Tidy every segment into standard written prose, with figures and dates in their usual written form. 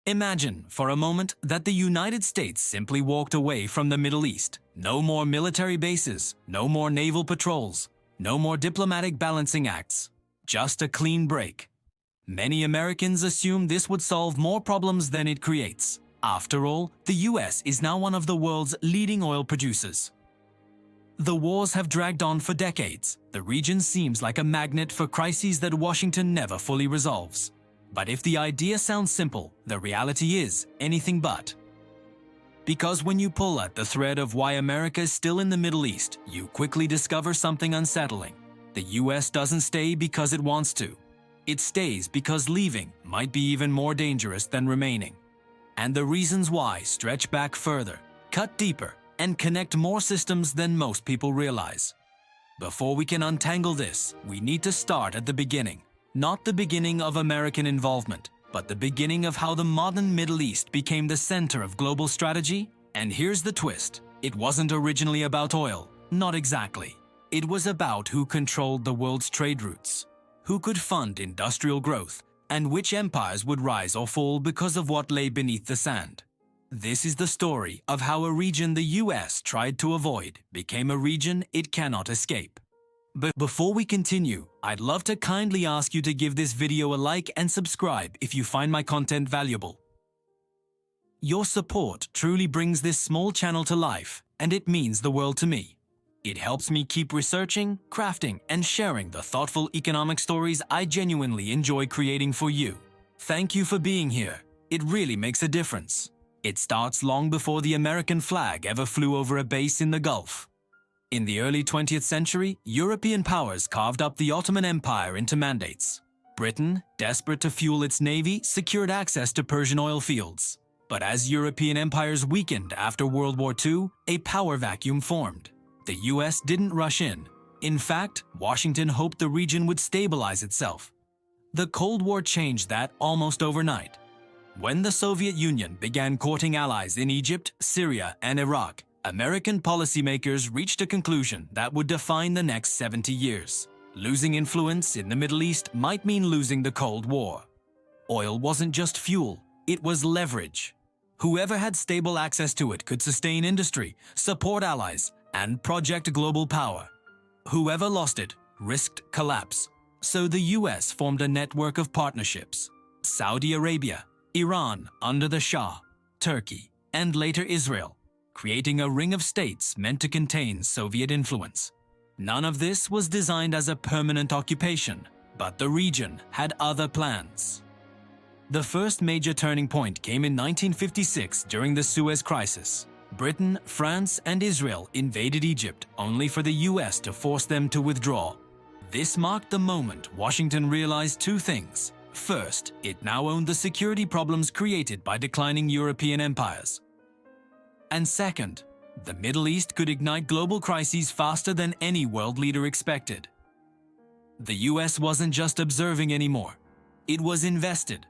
Imagine, for a moment, that the United States simply walked away from the Middle East. No more military bases, no more naval patrols, no more diplomatic balancing acts. Just a clean break. Many Americans assume this would solve more problems than it creates. After all, the US is now one of the world's leading oil producers. The wars have dragged on for decades. The region seems like a magnet for crises that Washington never fully resolves. But if the idea sounds simple, the reality is anything but. Because when you pull at the thread of why America is still in the Middle East, you quickly discover something unsettling. The US doesn't stay because it wants to. It stays because leaving might be even more dangerous than remaining. And the reasons why stretch back further, cut deeper, and connect more systems than most people realize. Before we can untangle this, we need to start at the beginning. Not the beginning of American involvement, but the beginning of how the modern Middle East became the center of global strategy. And here's the twist. It wasn't originally about oil. Not exactly. It was about who controlled the world's trade routes, who could fund industrial growth, and which empires would rise or fall because of what lay beneath the sand. This is the story of how a region the US tried to avoid became a region it cannot escape. But before we continue, I'd love to kindly ask you to give this video a like and subscribe if you find my content valuable. Your support truly brings this small channel to life, and it means the world to me. It helps me keep researching, crafting, and sharing the thoughtful economic stories I genuinely enjoy creating for you. Thank you for being here. It really makes a difference. It starts long before the American flag ever flew over a base in the Gulf. In the early 20th century, European powers carved up the Ottoman Empire into mandates. Britain, desperate to fuel its navy, secured access to Persian oil fields. But as European empires weakened after World War II, a power vacuum formed. The US didn't rush in. In fact, Washington hoped the region would stabilize itself. The Cold War changed that almost overnight. When the Soviet Union began courting allies in Egypt, Syria, and Iraq, American policymakers reached a conclusion that would define the next 70 years. Losing influence in the Middle East might mean losing the Cold War. Oil wasn't just fuel, it was leverage. Whoever had stable access to it could sustain industry, support allies, and project global power. Whoever lost it risked collapse. So the US formed a network of partnerships. Saudi Arabia, Iran under the Shah, Turkey, and later Israel, creating a ring of states meant to contain Soviet influence. None of this was designed as a permanent occupation, but the region had other plans. The first major turning point came in 1956 during the Suez Crisis. Britain, France, and Israel invaded Egypt, only for the US to force them to withdraw. This marked the moment Washington realized two things. First, it now owned the security problems created by declining European empires. And second, the Middle East could ignite global crises faster than any world leader expected. The US wasn't just observing anymore. It was invested.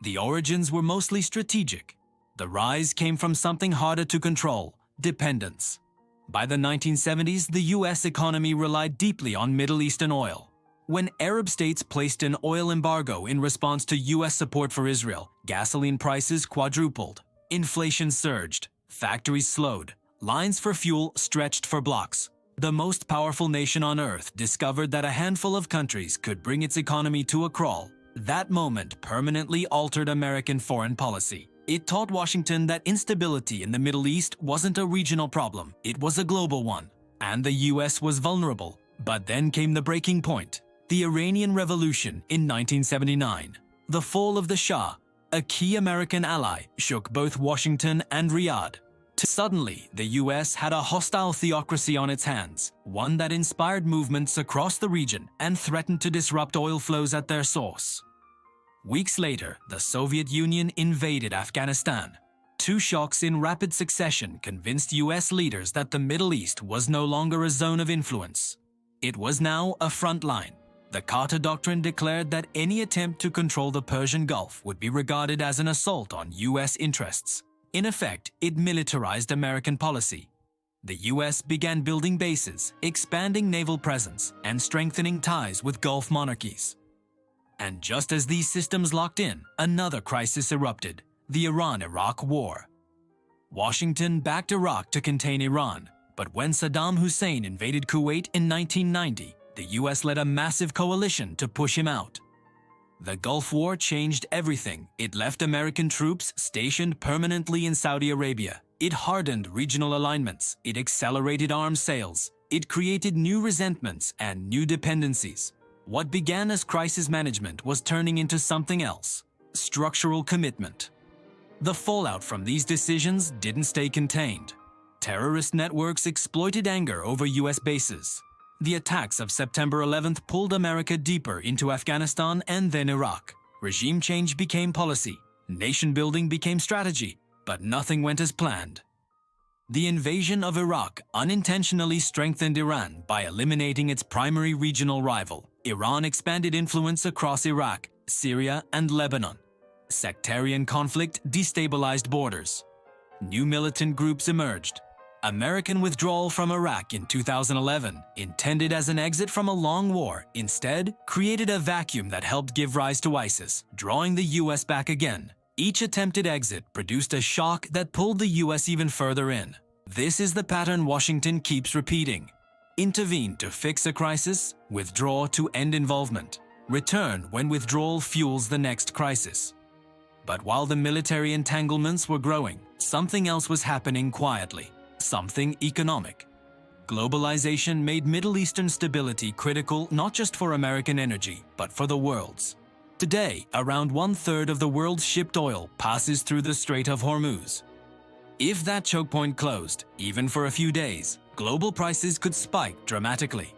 The origins were mostly strategic. The rise came from something harder to control: dependence. By the 1970s, the US economy relied deeply on Middle Eastern oil. When Arab states placed an oil embargo in response to US support for Israel, gasoline prices quadrupled. Inflation surged. Factories slowed. Lines for fuel stretched for blocks. The most powerful nation on earth discovered that a handful of countries could bring its economy to a crawl. That moment permanently altered American foreign policy. It taught Washington that instability in the Middle East wasn't a regional problem, it was a global one. And the US was vulnerable. But then came the breaking point: the Iranian Revolution in 1979. The fall of the Shah, a key American ally, shook both Washington and Riyadh. Suddenly, the US had a hostile theocracy on its hands, one that inspired movements across the region and threatened to disrupt oil flows at their source. Weeks later, the Soviet Union invaded Afghanistan. Two shocks in rapid succession convinced US leaders that the Middle East was no longer a zone of influence. It was now a front line. The Carter Doctrine declared that any attempt to control the Persian Gulf would be regarded as an assault on US interests. In effect, it militarized American policy. The US began building bases, expanding naval presence, and strengthening ties with Gulf monarchies. And just as these systems locked in, another crisis erupted: the Iran-Iraq War. Washington backed Iraq to contain Iran, but when Saddam Hussein invaded Kuwait in 1990, the US led a massive coalition to push him out. The Gulf War changed everything. It left American troops stationed permanently in Saudi Arabia. It hardened regional alignments. It accelerated arms sales. It created new resentments and new dependencies. What began as crisis management was turning into something else: structural commitment. The fallout from these decisions didn't stay contained. Terrorist networks exploited anger over US bases. The attacks of September 11th pulled America deeper into Afghanistan and then Iraq. Regime change became policy. Nation building became strategy. But nothing went as planned. The invasion of Iraq unintentionally strengthened Iran by eliminating its primary regional rival. Iran expanded influence across Iraq, Syria, and Lebanon. Sectarian conflict destabilized borders. New militant groups emerged. American withdrawal from Iraq in 2011, intended as an exit from a long war, instead created a vacuum that helped give rise to ISIS, drawing the US back again. Each attempted exit produced a shock that pulled the US even further in. This is the pattern Washington keeps repeating. Intervene to fix a crisis, withdraw to end involvement. Return when withdrawal fuels the next crisis. But while the military entanglements were growing, something else was happening quietly. Something economic. Globalization made Middle Eastern stability critical not just for American energy, but for the world's. Today, around 1/3 of the world's shipped oil passes through the Strait of Hormuz. If that choke point closed, even for a few days, global prices could spike dramatically.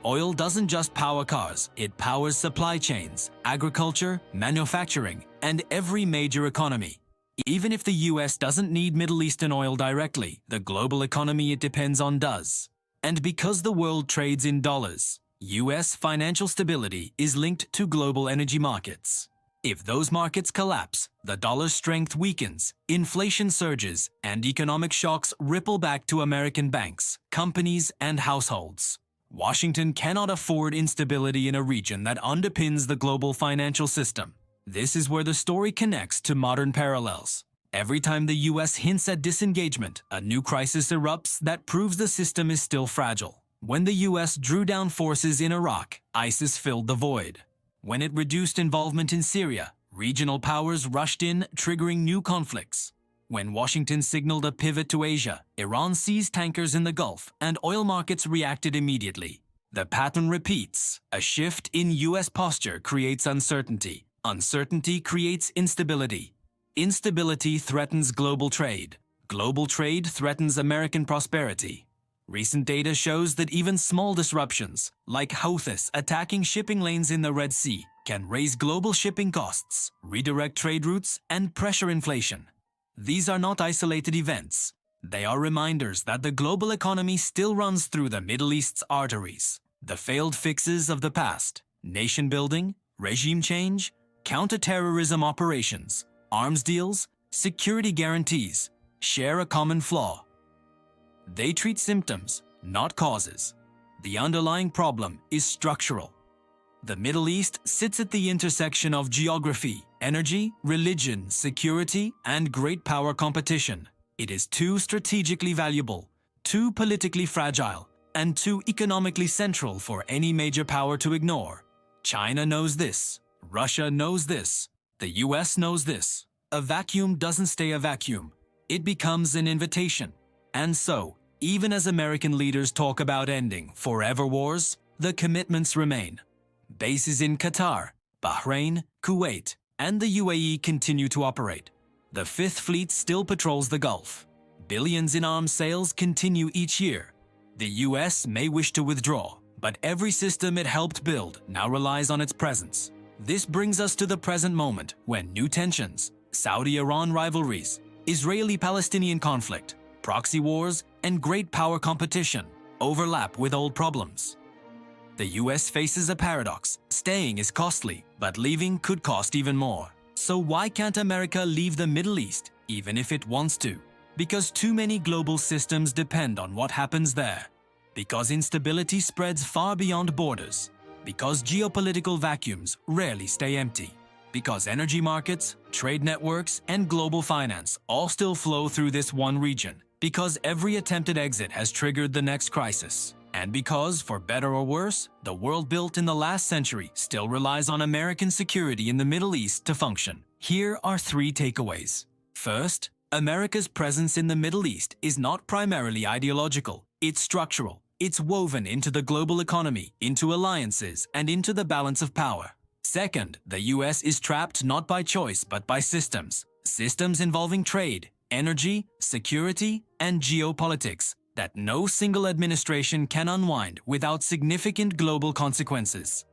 Oil doesn't just power cars, it powers supply chains, agriculture, manufacturing, and every major economy. Even if the US doesn't need Middle Eastern oil directly, the global economy it depends on does. And because the world trades in dollars, US financial stability is linked to global energy markets. If those markets collapse, the dollar's strength weakens, inflation surges, and economic shocks ripple back to American banks, companies, and households. Washington cannot afford instability in a region that underpins the global financial system. This is where the story connects to modern parallels. Every time the US hints at disengagement, a new crisis erupts that proves the system is still fragile. When the US drew down forces in Iraq, ISIS filled the void. When it reduced involvement in Syria, regional powers rushed in, triggering new conflicts. When Washington signaled a pivot to Asia, Iran seized tankers in the Gulf, and oil markets reacted immediately. The pattern repeats. A shift in US posture creates uncertainty. Uncertainty creates instability. Instability threatens global trade. Global trade threatens American prosperity. Recent data shows that even small disruptions, like Houthis attacking shipping lanes in the Red Sea, can raise global shipping costs, redirect trade routes, and pressure inflation. These are not isolated events. They are reminders that the global economy still runs through the Middle East's arteries. The failed fixes of the past, nation building, regime change, counter-terrorism operations, arms deals, security guarantees, share a common flaw. They treat symptoms, not causes. The underlying problem is structural. The Middle East sits at the intersection of geography, energy, religion, security, and great power competition. It is too strategically valuable, too politically fragile, and too economically central for any major power to ignore. China knows this. Russia knows this. The US knows this. A vacuum doesn't stay a vacuum. It becomes an invitation. And so, even as American leaders talk about ending forever wars, the commitments remain. Bases in Qatar, Bahrain, Kuwait, and the UAE continue to operate. The Fifth Fleet still patrols the Gulf. Billions in arms sales continue each year. The US may wish to withdraw, but every system it helped build now relies on its presence. This brings us to the present moment when new tensions, Saudi-Iran rivalries, Israeli-Palestinian conflict, proxy wars, and great power competition overlap with old problems. The US faces a paradox. Staying is costly, but leaving could cost even more. So why can't America leave the Middle East, even if it wants to? Because too many global systems depend on what happens there. Because instability spreads far beyond borders. Because geopolitical vacuums rarely stay empty. Because energy markets, trade networks, and global finance all still flow through this one region. Because every attempted exit has triggered the next crisis. And because, for better or worse, the world built in the last century still relies on American security in the Middle East to function. Here are 3 takeaways. First, America's presence in the Middle East is not primarily ideological, it's structural. It's woven into the global economy, into alliances, and into the balance of power. Second, the US is trapped not by choice but by systems. Systems involving trade, energy, security, and geopolitics that no single administration can unwind without significant global consequences.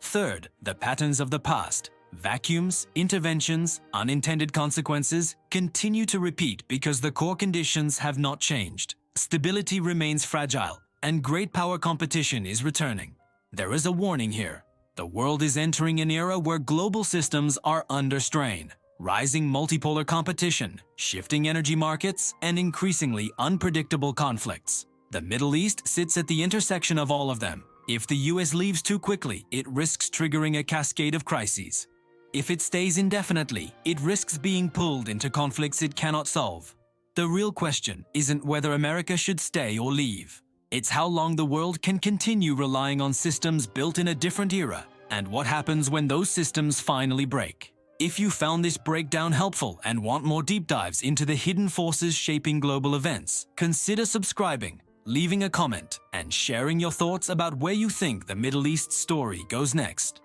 Third, the patterns of the past, vacuums, interventions, unintended consequences, continue to repeat because the core conditions have not changed. Stability remains fragile, and great power competition is returning. There is a warning here. The world is entering an era where global systems are under strain. Rising multipolar competition, shifting energy markets, and increasingly unpredictable conflicts. The Middle East sits at the intersection of all of them. If the US leaves too quickly, it risks triggering a cascade of crises. If it stays indefinitely, it risks being pulled into conflicts it cannot solve. The real question isn't whether America should stay or leave. It's how long the world can continue relying on systems built in a different era, and what happens when those systems finally break. If you found this breakdown helpful and want more deep dives into the hidden forces shaping global events, consider subscribing, leaving a comment, and sharing your thoughts about where you think the Middle East story goes next.